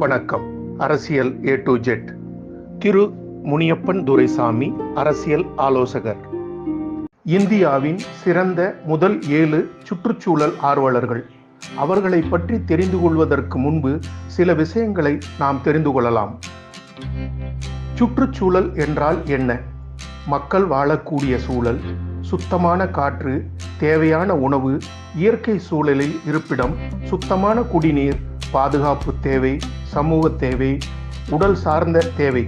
வணக்கம். அரசியல் A to Z. திரு முனியப்பன் துரைசாமி, அரசியல் ஆலோசகர். இந்தியாவின் சிறந்த முதல் 7 சுற்றுச்சூழல் ஆர்வலர்கள். அவர்களை பற்றி தெரிந்து கொள்வதற்கு முன்பு சில விஷயங்களை நாம் தெரிந்து கொள்ளலாம். சுற்றுச்சூழல் என்றால் என்ன? மக்கள் வாழக்கூடிய சூழல், சுத்தமான காற்று, தேவையான உணவு, இயற்கை சூழலில் இருப்பிடம், சுத்தமான குடிநீர், பாதுகாப்பு தேவை, சமூக தேவை, உடல் சார்ந்த தேவை,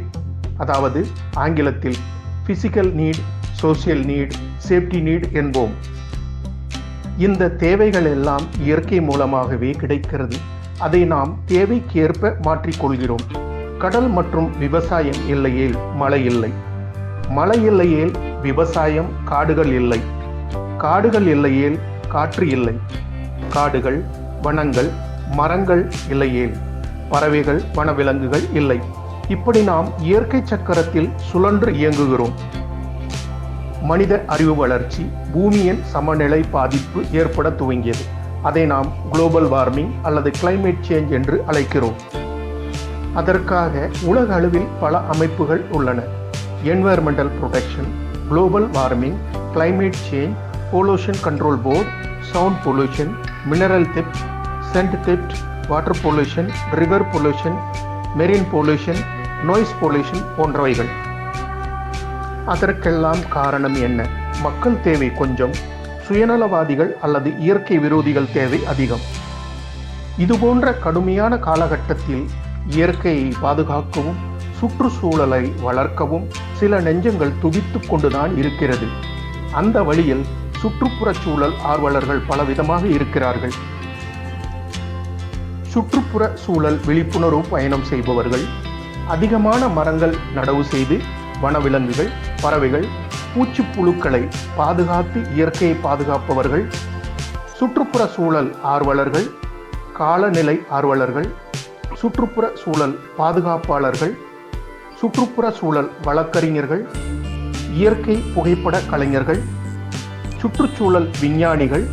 அதாவது ஆங்கிலத்தில் physical need, social need, safety need என்போம். இந்த தேவைகள் எல்லாம் இயற்கை மூலமாகவே கிடைக்கிறது. அதை நாம் தேவைக்கேற்ப மாற்றிக்கொள்கிறோம். கடல் மற்றும் விவசாயம் இல்லையேல் மழை இல்லை, மழை இல்லையேல் விவசாயம், காடுகள் இல்லை, காடுகள் இல்லையேல் காற்று இல்லை, காடுகள், வனங்கள், மரங்கள் இல்லையேல் பறவைகள், வனவிலங்குகள் இல்லை. இப்படி நாம் இயற்கை சக்கரத்தில் சுழன்று இயங்குகிறோம். மனித அறிவு வளர்ச்சி, பூமியின் சமநிலை பாதிப்பு ஏற்பட துவங்கியது. அதை நாம் குளோபல் வார்மிங் அல்லது கிளைமேட் சேஞ்ச் என்று அழைக்கிறோம். அதற்காக உலக அளவில் பல அமைப்புகள் உள்ளன. Environmental protection, global warming, climate change, pollution control board, sound pollution, mineral theft, sand theft, water pollution, river pollution, marine pollution, noise pollution போன்றவைகள். அதற்கெல்லாம் காரணம் என்ன? மக்கள் தேவை கொஞ்சம், சுயநலவாதிகள் அல்லது இயற்கை விரோதிகள் தேவை அதிகம். இதுபோன்ற கடுமையான காலகட்டத்தில் இயற்கையை பாதுகாக்கவும் சுற்றுச்சூழலை வளர்க்கவும் சில நெஞ்சங்கள் துடித்து கொண்டுதான் இருக்கிறது. அந்த வழியில் சுற்றுப்புறச் சூழல் ஆர்வலர்கள் பலவிதமாக இருக்கிறார்கள். சுற்றுப்புற சூழல் விழிப்புணர்வு பயணம் செய்பவர்கள், அதிகமான மரங்கள் நடவு செய்து வனவிலங்குகள், பறவைகள், பூச்சிப்புழுக்களை பாதுகாத்து இயற்கையை பாதுகாப்பவர்கள், சுற்றுப்புற சூழல் ஆர்வலர்கள், காலநிலை ஆர்வலர்கள், சுற்றுப்புற சூழல் பாதுகாப்பாளர்கள், சுற்றுப்புற சூழல் வழக்கறிஞர்கள், இயற்கை புகைப்பட கலைஞர்கள், சுற்றுச்சூழல் விஞ்ஞானிகள்,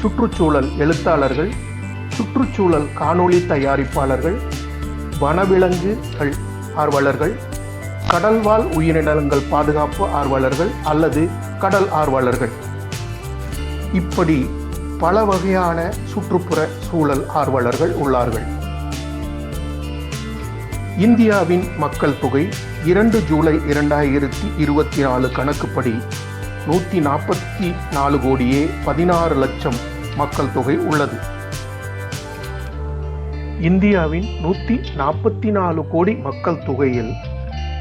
சுற்றுச்சூழல் எழுத்தாளர்கள், சுற்றுச்சூழல் காணொளி தயாரிப்பாளர்கள், வனவிலங்குகள் ஆர்வலர்கள், கடல்வாழ் உயிரினங்கள் பாதுகாப்பு ஆர்வலர்கள் அல்லது கடல் ஆர்வலர்கள். இப்படி பல வகையான சுற்றுப்புற சூழல் ஆர்வலர்கள் உள்ளார்கள். இந்தியாவின் மக்கள் தொகை 2 ஜூலை 2024 கணக்குப்படி 144 கோடியே 16 லட்சம் மக்கள் தொகை உள்ளது. இந்தியாவின் 144 கோடி மக்கள் தொகையில்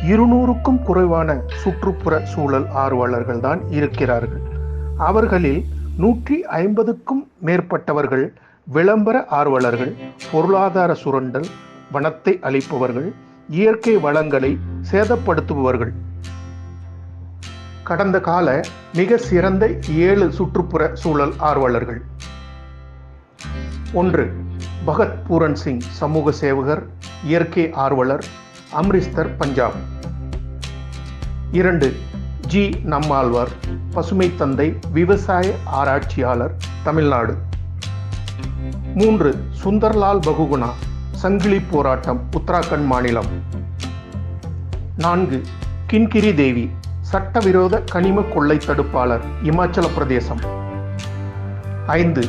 200க்கும் குறைவான சுற்றுப்புற சூழல் ஆர்வலர்கள் தான் இருக்கிறார்கள். அவர்களில் 150க்கும் மேற்பட்டவர்கள் விளம்பர ஆர்வலர்கள், பொருளாதார சுரண்டல், வனத்தை அழிப்பவர்கள், இயற்கை வளங்களை சேதப்படுத்துபவர்கள். கடந்த கால மிக சிறந்த 7 சுற்றுப்புற சூழல் ஆர்வலர்கள். 1. பகத் பூரன் சிங், சமூக சேவகர், இயற்கை ஆர்வலர், அம்ரிஸ்தர், பஞ்சாப். 2. ஜி. நம்மாழ்வார், பசுமை தந்தை, விவசாய ஆராய்ச்சியாளர், தமிழ்நாடு. 3. சுந்தர்லால் பகுகுணா, சங்கிலி போராட்டம், உத்தராகண்ட் மாநிலம். 4. கின்கிரி தேவி, சட்டவிரோத கனிம கொள்ளை தடுப்பாளர், இமாச்சல பிரதேசம். 5.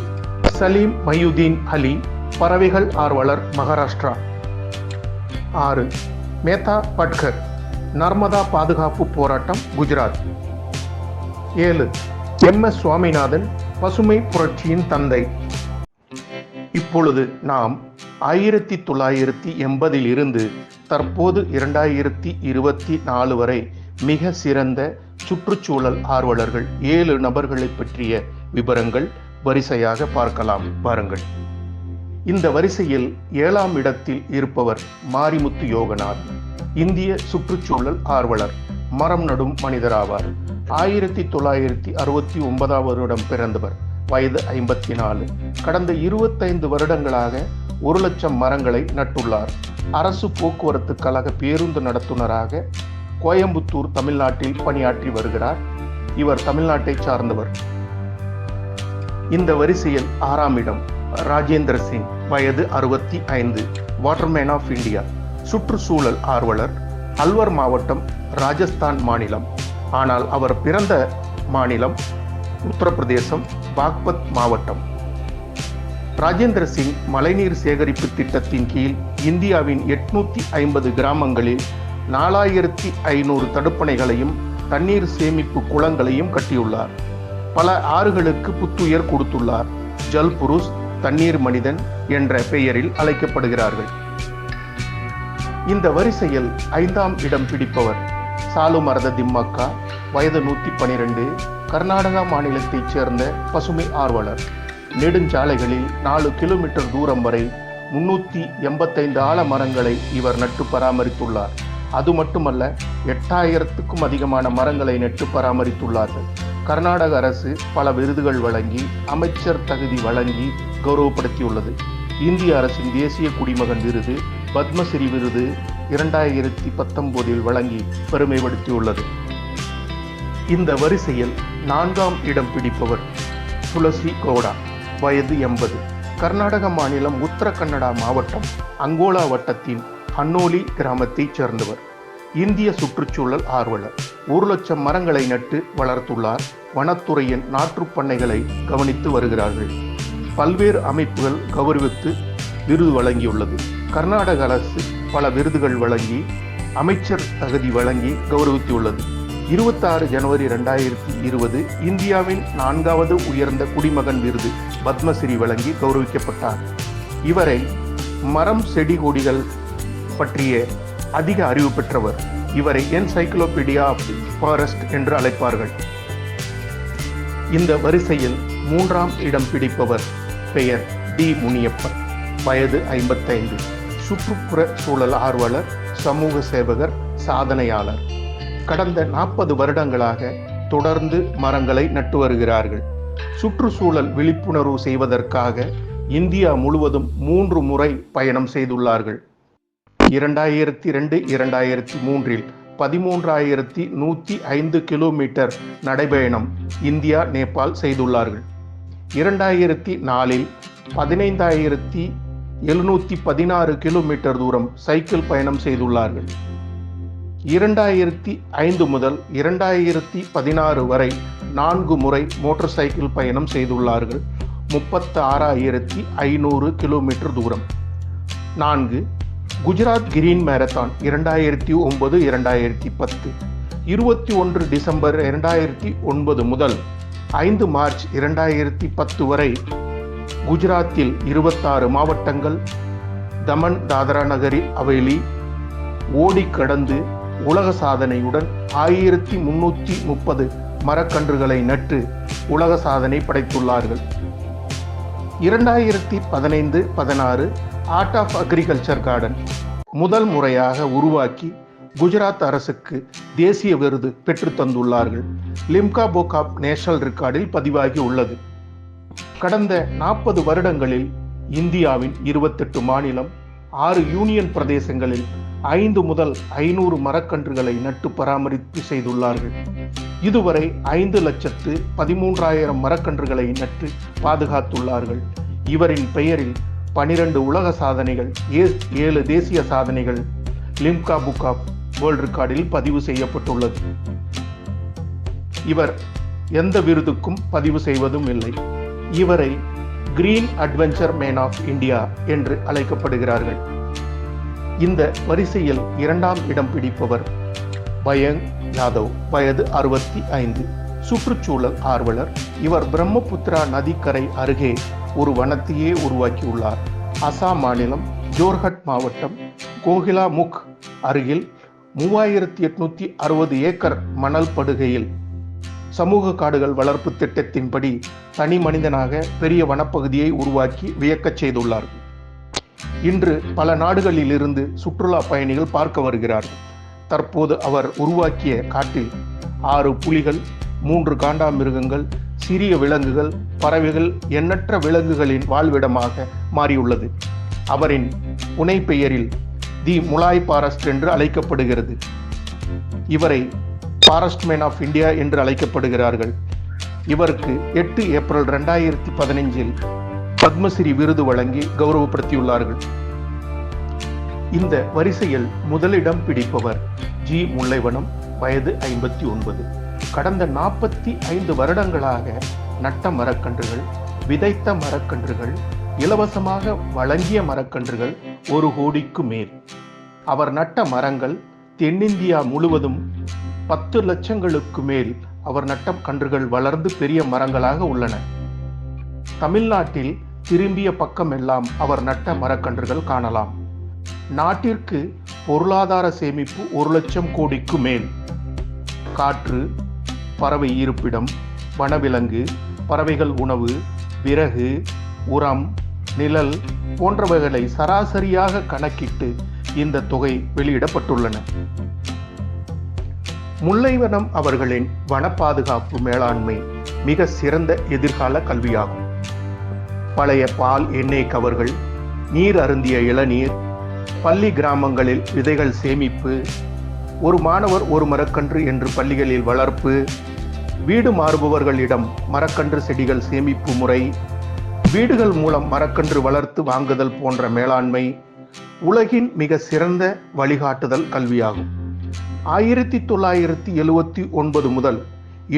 சலீம் மயுதீன் அலி, பறவைகள் ஆர்வலர், மகாராஷ்டிரா. 6. மேதா பட்கர், நர்மதா பாதுகாப்பு போராட்டம், குஜராத். 7. MS சுவாமிநாதன், பசுமை புரட்சியின் தந்தை. இப்பொழுது நாம் 1980 இருந்து தற்போது 2024 வரை மிக சிறந்த சுற்றுச்சூழல் ஆர்வலர்கள் 7 நபர்களை பற்றிய விவரங்கள் வரிசையாக பார்க்கலாம். பாருங்கள். இந்த வரிசையில் 7ஆம் இடத்தில் இருப்பவர் மாரிமுத்து யோகநாத், இந்திய சுற்றுச்சூழல் ஆர்வலர், மரம் நடும் மனிதராவார். 1969 வருடம் பிறந்தவர், வயது 54. கடந்த 25 வருடங்களாக 1 லட்சம் மரங்களை நட்டுள்ளார். அரசு போக்குவரத்து கழக பேருந்து நடத்துனராக கோயம்புத்தூர், தமிழ்நாட்டில் பணியாற்றி வருகிறார். இவர் தமிழ்நாட்டை சார்ந்தவர். இந்த வரிசையில் 6ஆம் இடம் ராஜேந்திர சிங், வயது 65, வாட்டர்மேன் ஆஃப் இந்தியா, சுற்றுச்சூழல் ஆர்வலர், அல்வர் மாவட்டம், ராஜஸ்தான் மாநிலம். ஆனால் அவர் பிறந்த மாநிலம் உத்தரப்பிரதேசம், பாக்பத் மாவட்டம். ராஜேந்திர சிங் மழைநீர் சேகரிப்பு திட்டத்தின் கீழ் இந்தியாவின் 850 கிராமங்களில் 4500 தடுப்பணைகளையும் தண்ணீர் சேமிப்பு குளங்களையும் கட்டியுள்ளார். பல ஆறுகளுக்கு புத்துயிர் கொடுத்துள்ளார். ஜல் புருஷ், தண்ணீர் மனிதன் என்ற பெயரில் அழைக்கப்படுகிறார்கள். இந்த வரிசையில் 5ஆம் இடம் பிடிப்பவர் சாலுமரத திம்மக்கா, வயது 112, கர்நாடகா மாநிலத்தைச் சேர்ந்த பசுமை ஆர்வலர். நெடுஞ்சாலைகளில் 4 கிலோமீட்டர் தூரம் வரை 385 ஆல மரங்களை இவர் நட்டு பராமரித்துள்ளார். அது மட்டுமல்ல, 8000க்கும் அதிகமான மரங்களை நட்டு பராமரித்துள்ளார்கள். கர்நாடக அரசு பல விருதுகள் வழங்கி, அமைச்சர் தகுதி வழங்கி கௌரவப்படுத்தியுள்ளது. இந்திய அரசின் தேசிய குடிமகன் விருது, பத்மஸ்ரீ விருது 2019 வழங்கி பெருமைப்படுத்தியுள்ளது. இந்த வரிசையில் 4ஆம் இடம் பிடிப்பவர் துளசி கவுடா, வயது 80, கர்நாடக மாநிலம் உத்தர கன்னடா மாவட்டம், அங்கோலா வட்டத்தின் ஹன்னோலி கிராமத்தைச் சேர்ந்தவர். இந்திய சுற்றுச்சூழல் ஆர்வலர். 1,00,000 மரங்களை நட்டு வளர்த்துள்ளார். வனத்துறையின் நாற்றுப் பண்ணைகளை கவனித்து வருகிறார்கள். பல்வேறு அமைப்புகள் கௌரவித்து விருது வழங்கியுள்ளது. கர்நாடக அரசு பல விருதுகள் வழங்கி, அமைச்சர் தகுதி வழங்கி கௌரவித்துள்ளது. 26 ஜனவரி 2020 இந்தியாவின் 4வது உயர்ந்த குடிமகன் விருது பத்மஸ்ரீ வழங்கி கௌரவிக்கப்பட்டார். இவரை மரம் செடி கொடிகள் பற்றிய அதிக அறிவு பெற்றவர். இவரை என்சைக்ளோபீடியா ஆஃப் ஃபாரஸ்ட் என்று அழைப்பார்கள். இந்த வரிசையில் 3ஆம் இடம் பிடிப்பவர் பெயர் டி. முனியப்பன், வயது 55, சுற்றுப்புற சூழல் ஆர்வலர், சமூக சேவகர், சாதனையாளர். கடந்த 40 வருடங்களாக தொடர்ந்து மரங்களை நட்டு வருகிறார்கள். சுற்றுச்சூழல் விழிப்புணர்வு செய்வதற்காக இந்தியா முழுவதும் 3 முறை பயணம் செய்துள்ளார்கள். 2002-2003 13,105 கிலோமீட்டர் நடைபயணம் இந்தியா நேபாள் செய்துள்ளார்கள். 2004 15,716 கிலோமீட்டர் தூரம் சைக்கிள் பயணம் செய்துள்ளார்கள். 2005 முதல் 2016 வரை 4 முறை மோட்டார் சைக்கிள் பயணம் செய்துள்ளார்கள். 36,500 கிலோமீட்டர் தூரம். 4. குஜராத் கிரீன் மேரத்தான் 2009-2010, 21 டிசம்பர் 2009 முதல் 5 மார்ச் 2010 வரை குஜராத்தில் 26 மாவட்டங்கள், தமன் தாத்ரா நகர் ஹவேலி ஓடி கடந்து உலக சாதனையுடன் 1330 மரக்கன்றுகளை நட்டு உலக சாதனை படைத்துள்ளார்கள். 2015-16 ஆர்ட் ஆஃப் அக்ரிகல்ச்சர் கார்டன் முதல் முறையாக உருவாக்கி குஜராத் அரசுக்கு தேசிய விருது பெற்று தந்துள்ளார்கள். லிம்கா புக் ஆஃப் நேஷனல் ரெக்கார்டில் பதிவாகி உள்ளது. கடந்த 40 வருடங்களில் இந்தியாவின் 28 மாநிலம், 6 யூனியன் பிரதேசங்களில் 5 முதல் 500 மரக்கன்றுகளை நட்டு பராமரிப்பு செய்துள்ளார்கள். இதுவரை 5,13,000 மரக்கன்றுகளை நட்டு பாதுகாத்துள்ளார்கள். இவரின் பெயரில் 12 உலக சாதனைகள், 7 தேசிய சாதனைகள் லிம்கா புக் ஆஃப் வேர்ல்ட் ரெக்கார்டில் பதிவு செய்யப்பட்டுள்ளது. இவர் எந்த விருதுக்கும் பதிவு செய்வதும் இல்லை. இவரை green adventure man of India என்று அழைக்கப்படுகிறார்கள். இந்த வரிசையில் 2ஆம் இடம் பிடிப்பவர் பயங் யாதவ், வயது 65, சுற்றுச்சூழல் ஆர்வலர். இவர் பிரம்மபுத்திரா நதிக்கரை அருகே ஒரு வனத்தையே உருவாக்கியுள்ளார். அசாம் மாநிலம் ஜோர்ஹட் மாவட்டம் கோகிலா முக் அருகில் 3860 ஏக்கர் மணல் படுகையில் சமூக காடுகள் வளர்ப்பு திட்டத்தின்படி தனி மனிதனாக பெரிய வனப்பகுதியை உருவாக்கி வியக்கச் செய்துள்ளார்கள். இன்று பல நாடுகளில் இருந்து சுற்றுலா பயணிகள் பார்க்க வருகிறார்கள். தற்போது அவர் உருவாக்கிய காட்டில் 6 புலிகள், 3 காண்டாமிருகங்கள், சிறிய விலங்குகள், பறவைகள், எண்ணற்ற விலங்குகளின் வாழ்விடமாக மாறியுள்ளது. அவரின் புனை பெயரில் தி முலாய் ஃபாரஸ்ட் என்று அழைக்கப்படுகிறது. இவரை ஃபாரஸ்ட் மேன் ஆஃப் இந்தியா என்று அழைக்கப்படுகிறார்கள். இவருக்கு 8 ஏப்ரல் 2015 பத்மஸ்ரீ விருது வழங்கி கௌரவப்படுத்தியுள்ளார்கள். இந்த வரிசையில் முதலிடம் பிடிப்பவர் ஜி. முல்லைவனம், வயது 59. கடந்த 45 வருடங்களாக நட்ட மரக்கன்றுகள், விதைத்த மரக்கன்றுகள், இலவசமாக வழங்கிய மரக்கன்றுகள் 1 கோடிக்கு மேல். அவர் நட்ட மரங்கள் தென்னிந்தியா முழுவதும் 10 லட்சங்களுக்கு மேல் அவர் நட்ட கன்றுகள் வளர்ந்து பெரிய மரங்களாக உள்ளன. தமிழ்நாட்டில் திரும்பிய பக்கமெல்லாம் அவர் நட்ட மரக்கன்றுகள் காணலாம். நாட்டிற்கு பொருளாதார சேமிப்பு 1 லட்சம் கோடிக்கு மேல். காற்று, பறவை இருப்பிடம், வனவிலங்கு, பறவைகள் உணவு, விறகு, உரம், நிழல் போன்றவைகளை சராசரியாக கணக்கிட்டு இந்த தொகை வெளியிடப்பட்டுள்ளன. முல்லைவனம் அவர்களின் வன பாதுகாப்பு மேலாண்மை மிக சிறந்த எதிர்கால கல்வியாகும். பழைய பால் எண்ணெய் கவர்கள், நீர் அருந்திய இளநீர், பள்ளி கிராமங்களில் விதைகள் சேமிப்பு, ஒரு மாணவர் ஒரு மரக்கன்று என்று பள்ளிகளில் வளர்ப்பு, வீடு மாறுபவர்களிடம் மரக்கன்று செடிகள் சேமிப்பு முறை, வீடுகள் மூலம் மரக்கன்று வளர்த்து வாங்குதல் போன்ற மேலாண்மை உலகின் மிக சிறந்த வழிகாட்டுதல் கல்வியாகும். 1979 முதல்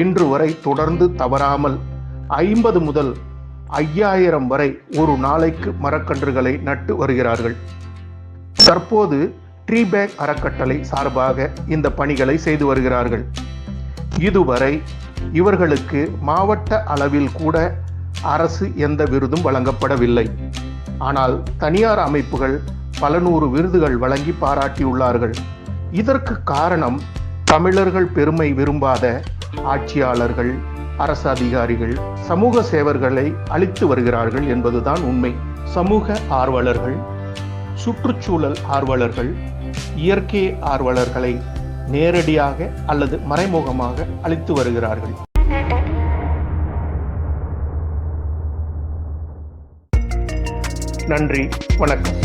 இன்று வரை தொடர்ந்து தவறாமல் 50 முதல் 5000 வரை ஒரு நாளைக்கு மரக்கன்றுகளை நட்டு வருகிறார்கள். தற்போது ட்ரீ பேங்க் அறக்கட்டளை சார்பாக இந்த பணிகளை செய்து வருகிறார்கள். இதுவரை இவர்களுக்கு மாவட்ட அளவில் கூட அரசு எந்த விருதும் வழங்கப்படவில்லை. ஆனால் தனியார் அமைப்புகள் பல 100 விருதுகள் வழங்கி பாராட்டியுள்ளார்கள். இதற்கு காரணம் தமிழர்கள் பெருமை விரும்பாத ஆட்சியாளர்கள், அரசு அதிகாரிகள், சமூக சேவர்களை அளித்து வருகிறார்கள் என்பதுதான் உண்மை. சமூக ஆர்வலர்கள், சுற்றுச்சூழல் ஆர்வலர்கள், இயற்கை ஆர்வலர்களை நேரடியாக அல்லது மறைமுகமாக அளித்து வருகிறார்கள். நன்றி, வணக்கம்.